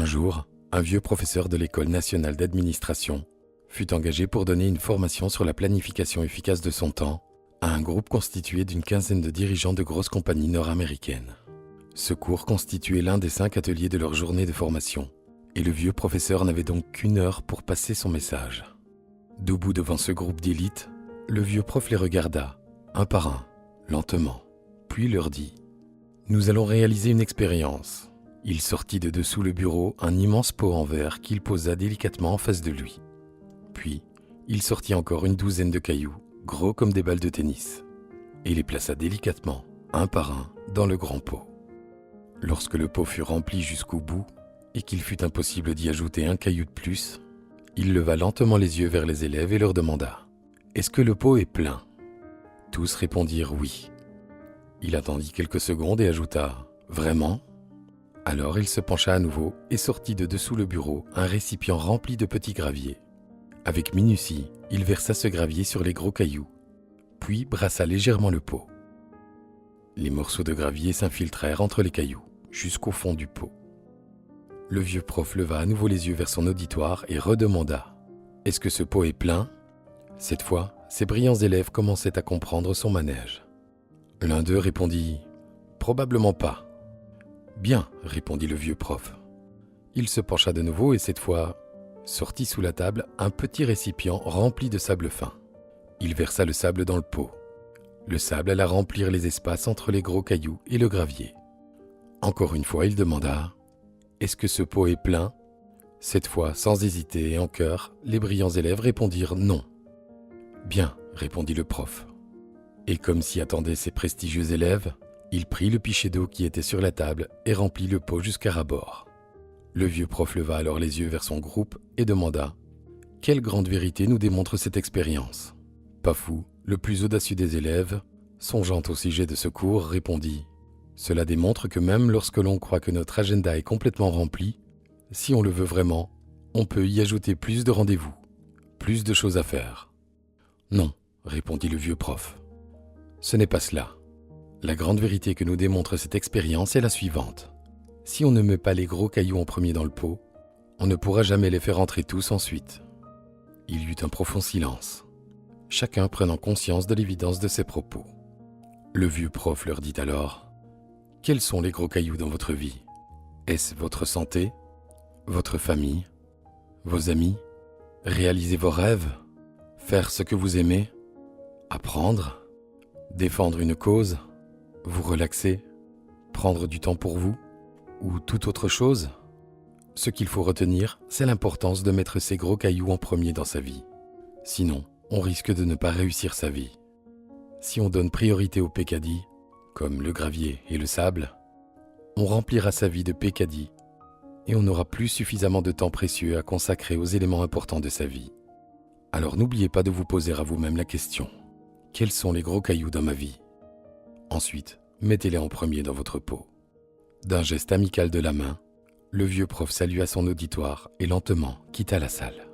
Un jour, un vieux professeur de l'École nationale d'administration fut engagé pour donner une formation sur la planification efficace de son temps à un groupe constitué d'une quinzaine de dirigeants de grosses compagnies nord-américaines. Ce cours constituait l'un des 5 ateliers de leur journée de formation, et le vieux professeur n'avait donc qu'1 heure pour passer son message. Debout devant ce groupe d'élite, le vieux prof les regarda, un par un, lentement, puis leur dit « Nous allons réaliser une expérience ». Il sortit de dessous le bureau un immense pot en verre qu'il posa délicatement en face de lui. Puis, il sortit encore une douzaine de cailloux, gros comme des balles de tennis, et les plaça délicatement, un par un, dans le grand pot. Lorsque le pot fut rempli jusqu'au bout, et qu'il fut impossible d'y ajouter un caillou de plus, il leva lentement les yeux vers les élèves et leur demanda « Est-ce que le pot est plein ?» Tous répondirent « Oui ». Il attendit quelques secondes et ajouta « Vraiment ?» Alors il se pencha à nouveau et sortit de dessous le bureau un récipient rempli de petits graviers. Avec minutie, il versa ce gravier sur les gros cailloux, puis brassa légèrement le pot. Les morceaux de gravier s'infiltrèrent entre les cailloux, jusqu'au fond du pot. Le vieux prof leva à nouveau les yeux vers son auditoire et redemanda « Est-ce que ce pot est plein ?» Cette fois, ses brillants élèves commençaient à comprendre son manège. L'un d'eux répondit « Probablement pas ». « Bien, » répondit le vieux prof. Il se pencha de nouveau et cette fois sortit sous la table un petit récipient rempli de sable fin. Il versa le sable dans le pot. Le sable alla remplir les espaces entre les gros cailloux et le gravier. Encore une fois, il demanda « Est-ce que ce pot est plein ?» Cette fois, sans hésiter et en chœur, les brillants élèves répondirent « Non ». « Bien, » répondit le prof. Et comme s'y attendaient ses prestigieux élèves, il prit le pichet d'eau qui était sur la table et remplit le pot jusqu'à ras-bord. Le vieux prof leva alors les yeux vers son groupe et demanda « Quelle grande vérité nous démontre cette expérience ?» Pafou, le plus audacieux des élèves, songeant au sujet de ce cours, répondit « Cela démontre que même lorsque l'on croit que notre agenda est complètement rempli, si on le veut vraiment, on peut y ajouter plus de rendez-vous, plus de choses à faire. » « Non, » répondit le vieux prof. « Ce n'est pas cela. La grande vérité que nous démontre cette expérience est la suivante. Si on ne met pas les gros cailloux en premier dans le pot, on ne pourra jamais les faire entrer tous ensuite. » Il y eut un profond silence, chacun prenant conscience de l'évidence de ses propos. Le vieux prof leur dit alors « Quels sont les gros cailloux dans votre vie? Est-ce votre santé, votre famille, vos amis, réaliser vos rêves, faire ce que vous aimez, apprendre, défendre une cause, vous relaxer, prendre du temps pour vous, ou toute autre chose? Ce qu'il faut retenir, c'est l'importance de mettre ces gros cailloux en premier dans sa vie. Sinon, on risque de ne pas réussir sa vie. Si on donne priorité aux pécadilles, comme le gravier et le sable, on remplira sa vie de pécadilles et on n'aura plus suffisamment de temps précieux à consacrer aux éléments importants de sa vie. Alors n'oubliez pas de vous poser à vous-même la question « Quels sont les gros cailloux dans ma vie ?» Ensuite, mettez-les en premier dans votre pot. D'un geste amical de la main, le vieux prof salua son auditoire et lentement quitta la salle.